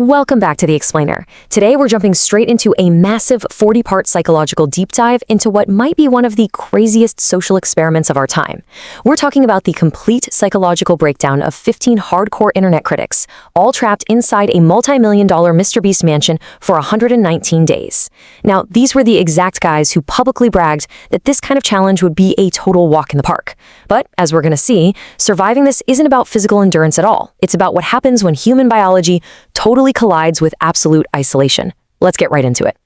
Welcome back to The Explainer. Today we're jumping straight into a massive 40-part psychological deep dive into what might be one of the craziest social experiments of our time. We're talking about the complete psychological breakdown of 15 hardcore internet critics, all trapped inside a multi-million-dollar MrBeast mansion for 119 days. Now, these were the exact guys who publicly bragged that this kind of challenge would be a total walk in the park. But, as we're going to see, surviving this isn't about physical endurance at all. It's about what happens when human biology totally collides with absolute isolation. Let's get right into it.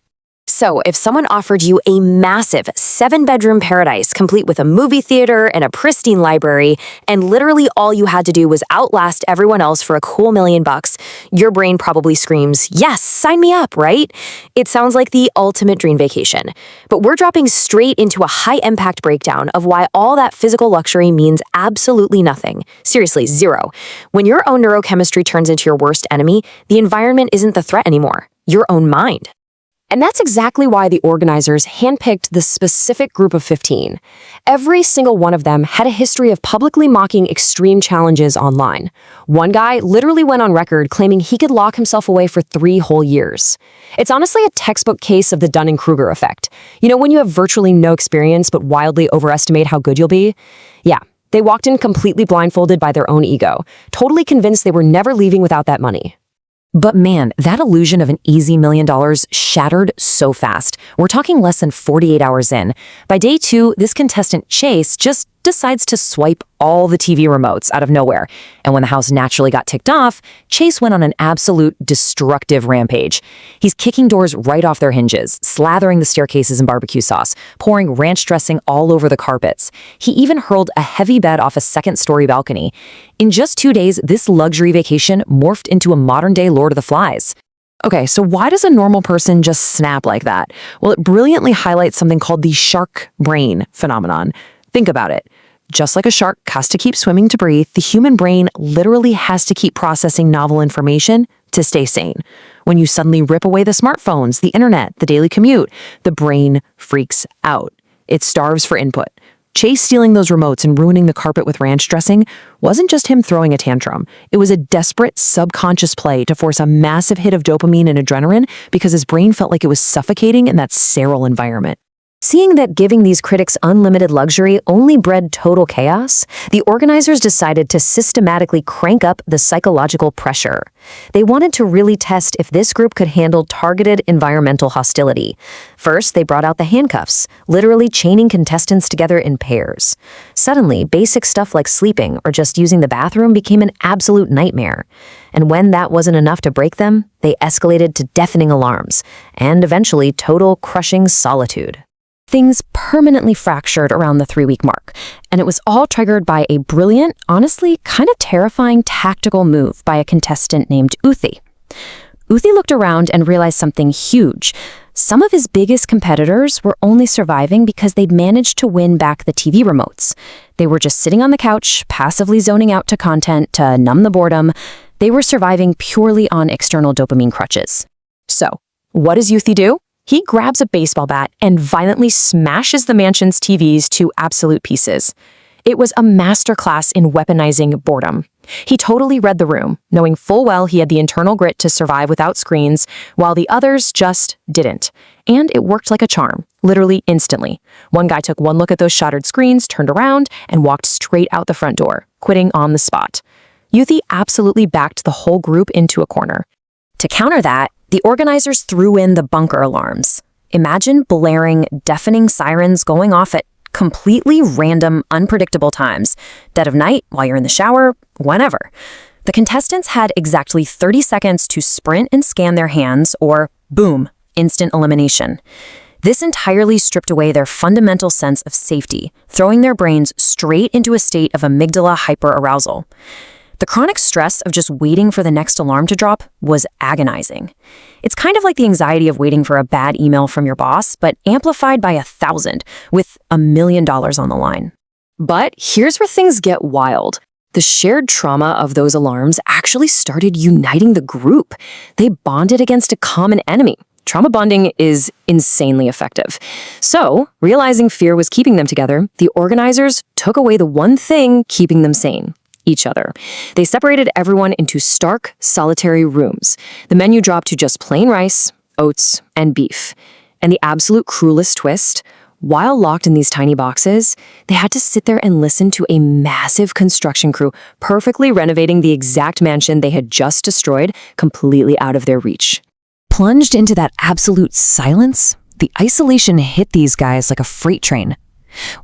So, if someone offered you a massive 7-bedroom paradise complete with a movie theater and a pristine library, and literally all you had to do was outlast everyone else for a cool $1 million, your brain probably screams, "Yes, sign me up," right? It sounds like the ultimate dream vacation. But we're dropping straight into a high-impact breakdown of why all that physical luxury means absolutely nothing. Seriously, zero. When your own neurochemistry turns into your worst enemy, the environment isn't the threat anymore. Your own mind. And that's exactly why the organizers handpicked this specific group of 15. Every single one of them had a history of publicly mocking extreme challenges online. One guy literally went on record claiming he could lock himself away for 3 whole years. It's honestly a textbook case of the Dunning-Kruger effect. You know, when you have virtually no experience but wildly overestimate how good you'll be? Yeah, they walked in completely blindfolded by their own ego, totally convinced they were never leaving without that money. But man, that illusion of an easy $1 million shattered so fast. We're talking less than 48 hours in. By day 2, this contestant, Chase, just decides to swipe all the TV remotes out of nowhere. And when the house naturally got ticked off, Chase went on an absolute destructive rampage. He's kicking doors right off their hinges, slathering the staircases in barbecue sauce, pouring ranch dressing all over the carpets. He even hurled a heavy bed off a second-story balcony. In just 2 days, this luxury vacation morphed into a modern-day Lord of the Flies. Okay, so why does a normal person just snap like that? Well, it brilliantly highlights something called the shark brain phenomenon. Think about it. Just like a shark has to keep swimming to breathe, the human brain literally has to keep processing novel information to stay sane. When you suddenly rip away the smartphones, the internet, the daily commute, the brain freaks out. It starves for input. Chase stealing those remotes and ruining the carpet with ranch dressing wasn't just him throwing a tantrum. It was a desperate subconscious play to force a massive hit of dopamine and adrenaline because his brain felt like it was suffocating in that sterile environment. Seeing that giving these critics unlimited luxury only bred total chaos, the organizers decided to systematically crank up the psychological pressure. They wanted to really test if this group could handle targeted environmental hostility. First, they brought out the handcuffs, literally chaining contestants together in pairs. Suddenly, basic stuff like sleeping or just using the bathroom became an absolute nightmare. And when that wasn't enough to break them, they escalated to deafening alarms, and eventually total crushing solitude. Things permanently fractured around the 3-week mark, and it was all triggered by a brilliant, honestly kind of terrifying tactical move by a contestant named Uthi. Uthi looked around and realized something huge. Some of his biggest competitors were only surviving because they'd managed to win back the TV remotes. They were just sitting on the couch, passively zoning out to content to numb the boredom. They were surviving purely on external dopamine crutches. So, what does Uthi do? He grabs a baseball bat and violently smashes the mansion's TVs to absolute pieces. It was a masterclass in weaponizing boredom. He totally read the room, knowing full well he had the internal grit to survive without screens, while the others just didn't. And it worked like a charm, literally instantly. One guy took one look at those shattered screens, turned around, and walked straight out the front door, quitting on the spot. Uthi absolutely backed the whole group into a corner. To counter that, the organizers threw in the bunker alarms. Imagine blaring, deafening sirens going off at completely random, unpredictable times. Dead of night, while you're in the shower, whenever. The contestants had exactly 30 seconds to sprint and scan their hands, or boom, instant elimination. This entirely stripped away their fundamental sense of safety, throwing their brains straight into a state of amygdala hyperarousal. The chronic stress of just waiting for the next alarm to drop was agonizing. It's kind of like the anxiety of waiting for a bad email from your boss, but amplified by 1,000, with $1 million on the line. But here's where things get wild. The shared trauma of those alarms actually started uniting the group. They bonded against a common enemy. Trauma bonding is insanely effective. So, realizing fear was keeping them together, the organizers took away the one thing keeping them sane: each other. They separated everyone into stark, solitary rooms. The menu dropped to just plain rice, oats, and beef. And the absolute cruelest twist, while locked in these tiny boxes, they had to sit there and listen to a massive construction crew perfectly renovating the exact mansion they had just destroyed, completely out of their reach. Plunged into that absolute silence, the isolation hit these guys like a freight train.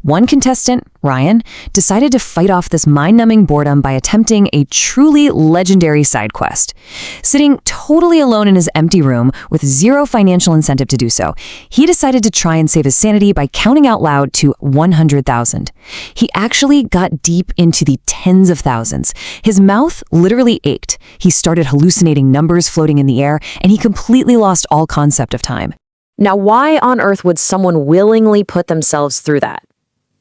One contestant, Ryan, decided to fight off this mind-numbing boredom by attempting a truly legendary side quest. Sitting totally alone in his empty room with zero financial incentive to do so, he decided to try and save his sanity by counting out loud to 100,000. He actually got deep into the tens of thousands. His mouth literally ached. He started hallucinating numbers floating in the air, and he completely lost all concept of time. Now, why on earth would someone willingly put themselves through that?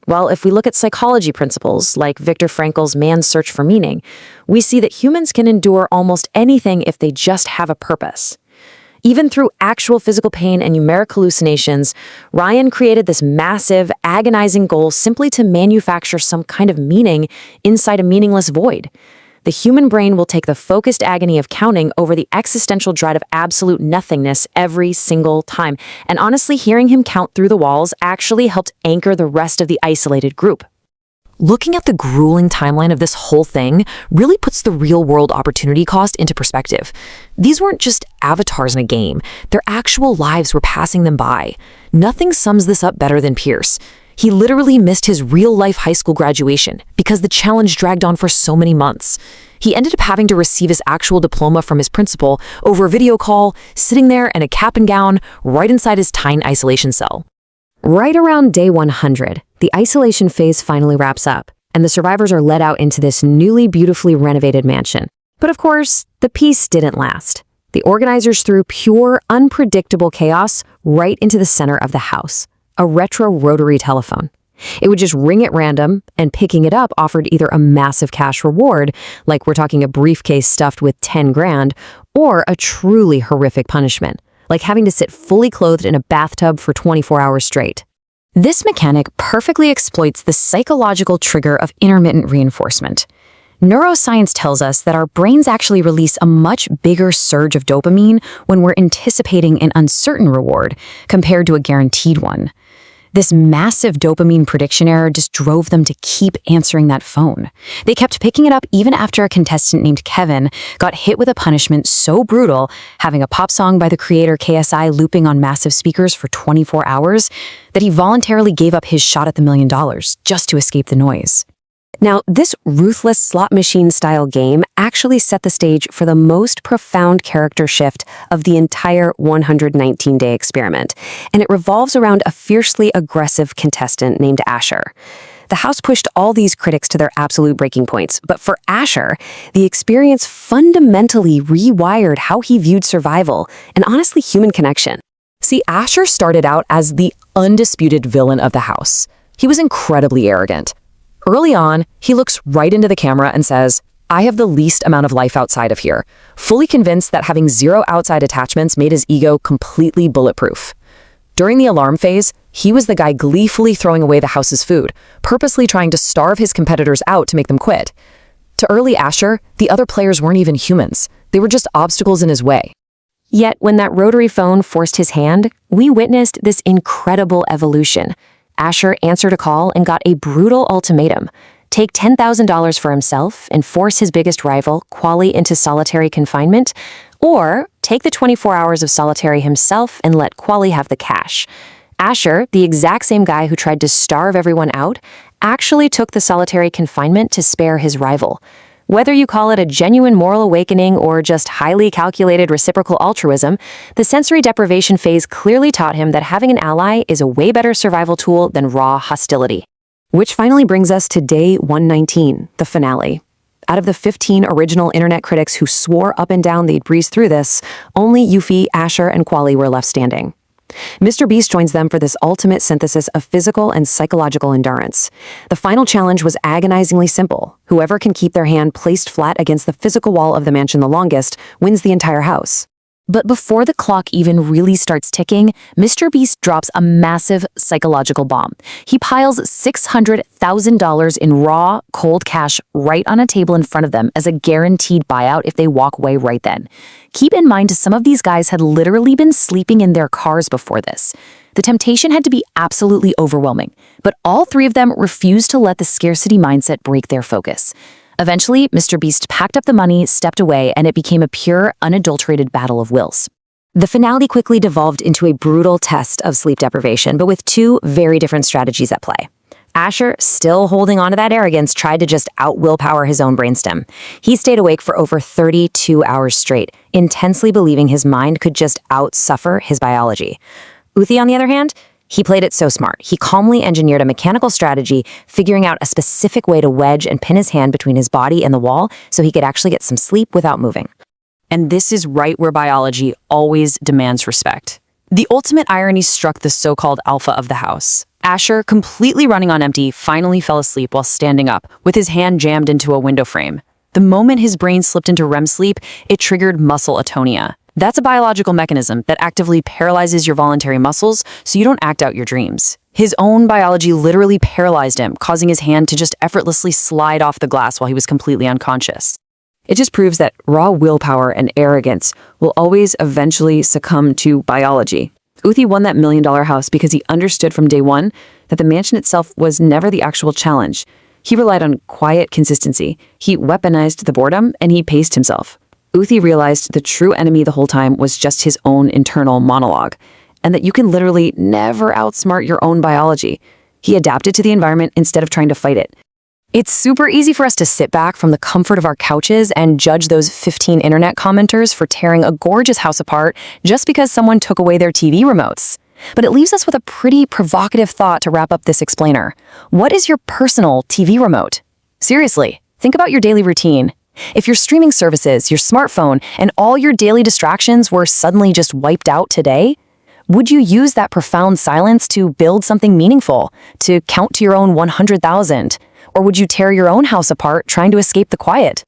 Well, if we look at psychology principles, like Viktor Frankl's Man's Search for Meaning, we see that humans can endure almost anything if they just have a purpose. Even through actual physical pain and numeric hallucinations, Ryan created this massive, agonizing goal simply to manufacture some kind of meaning inside a meaningless void. The human brain will take the focused agony of counting over the existential dread of absolute nothingness every single time. And honestly, hearing him count through the walls actually helped anchor the rest of the isolated group. Looking at the grueling timeline of this whole thing really puts the real-world opportunity cost into perspective. These weren't just avatars in a game. Their actual lives were passing them by. Nothing sums this up better than Pierce. He literally missed his real-life high school graduation because the challenge dragged on for so many months. He ended up having to receive his actual diploma from his principal over a video call, sitting there in a cap and gown right inside his tiny isolation cell. Right around day 100, the isolation phase finally wraps up, and the survivors are led out into this newly beautifully renovated mansion. But of course, the peace didn't last. The organizers threw pure, unpredictable chaos right into the center of the house. A retro rotary telephone. It would just ring at random, and picking it up offered either a massive cash reward, like we're talking a briefcase stuffed with 10 grand, or a truly horrific punishment, like having to sit fully clothed in a bathtub for 24 hours straight. This mechanic perfectly exploits the psychological trigger of intermittent reinforcement. Neuroscience tells us that our brains actually release a much bigger surge of dopamine when we're anticipating an uncertain reward compared to a guaranteed one. This massive dopamine prediction error just drove them to keep answering that phone. They kept picking it up even after a contestant named Kevin got hit with a punishment so brutal, having a pop song by the creator KSI looping on massive speakers for 24 hours, that he voluntarily gave up his shot at the $1 million just to escape the noise. Now, this ruthless slot machine-style game actually set the stage for the most profound character shift of the entire 119-day experiment, and it revolves around a fiercely aggressive contestant named Asher. The house pushed all these critics to their absolute breaking points, but for Asher, the experience fundamentally rewired how he viewed survival and honestly human connection. See, Asher started out as the undisputed villain of the house. He was incredibly arrogant. Early on, he looks right into the camera and says, "I have the least amount of life outside of here," fully convinced that having zero outside attachments made his ego completely bulletproof. During the alarm phase, he was the guy gleefully throwing away the house's food, purposely trying to starve his competitors out to make them quit. To early Asher, the other players weren't even humans. They were just obstacles in his way. Yet, when that rotary phone forced his hand, we witnessed this incredible evolution. Asher answered a call and got a brutal ultimatum: take $10,000 for himself and force his biggest rival, Quali, into solitary confinement, or take the 24 hours of solitary himself and let Quali have the cash. Asher, the exact same guy who tried to starve everyone out, actually took the solitary confinement to spare his rival. Whether you call it a genuine moral awakening or just highly calculated reciprocal altruism, the sensory deprivation phase clearly taught him that having an ally is a way better survival tool than raw hostility. Which finally brings us to day 119, the finale. Out of the 15 original internet critics who swore up and down they'd breeze through this, only Yuffie, Asher, and Quali were left standing. MrBeast joins them for this ultimate synthesis of physical and psychological endurance. The final challenge was agonizingly simple. Whoever can keep their hand placed flat against the physical wall of the mansion the longest wins the entire house. But before the clock even really starts ticking, MrBeast drops a massive psychological bomb. He piles $600,000 in raw, cold cash right on a table in front of them as a guaranteed buyout if they walk away right then. Keep in mind, some of these guys had literally been sleeping in their cars before this. The temptation had to be absolutely overwhelming, but all three of them refused to let the scarcity mindset break their focus. Eventually, MrBeast packed up the money, stepped away, and it became a pure, unadulterated battle of wills. The finale quickly devolved into a brutal test of sleep deprivation, but with two very different strategies at play. Asher, still holding on to that arrogance, tried to just out-willpower his own brainstem. He stayed awake for over 32 hours straight, intensely believing his mind could just out-suffer his biology. Uthi, on the other hand, he played it so smart. He calmly engineered a mechanical strategy, figuring out a specific way to wedge and pin his hand between his body and the wall so he could actually get some sleep without moving. And this is right where biology always demands respect. The ultimate irony struck the so-called alpha of the house. Asher, completely running on empty, finally fell asleep while standing up, with his hand jammed into a window frame. The moment his brain slipped into REM sleep, it triggered muscle atonia. That's a biological mechanism that actively paralyzes your voluntary muscles so you don't act out your dreams. His own biology literally paralyzed him, causing his hand to just effortlessly slide off the glass while he was completely unconscious. It just proves that raw willpower and arrogance will always eventually succumb to biology. Uthi won that $1 million house because he understood from day one that the mansion itself was never the actual challenge. He relied on quiet consistency, he weaponized the boredom, and he paced himself. Uthi realized the true enemy the whole time was just his own internal monologue, and that you can literally never outsmart your own biology. He adapted to the environment instead of trying to fight it. It's super easy for us to sit back from the comfort of our couches and judge those 15 internet commenters for tearing a gorgeous house apart just because someone took away their TV remotes. But it leaves us with a pretty provocative thought to wrap up this explainer. What is your personal TV remote? Seriously, think about your daily routine. If your streaming services, your smartphone, and all your daily distractions were suddenly just wiped out today, would you use that profound silence to build something meaningful, to count to your own 100,000? Or would you tear your own house apart trying to escape the quiet?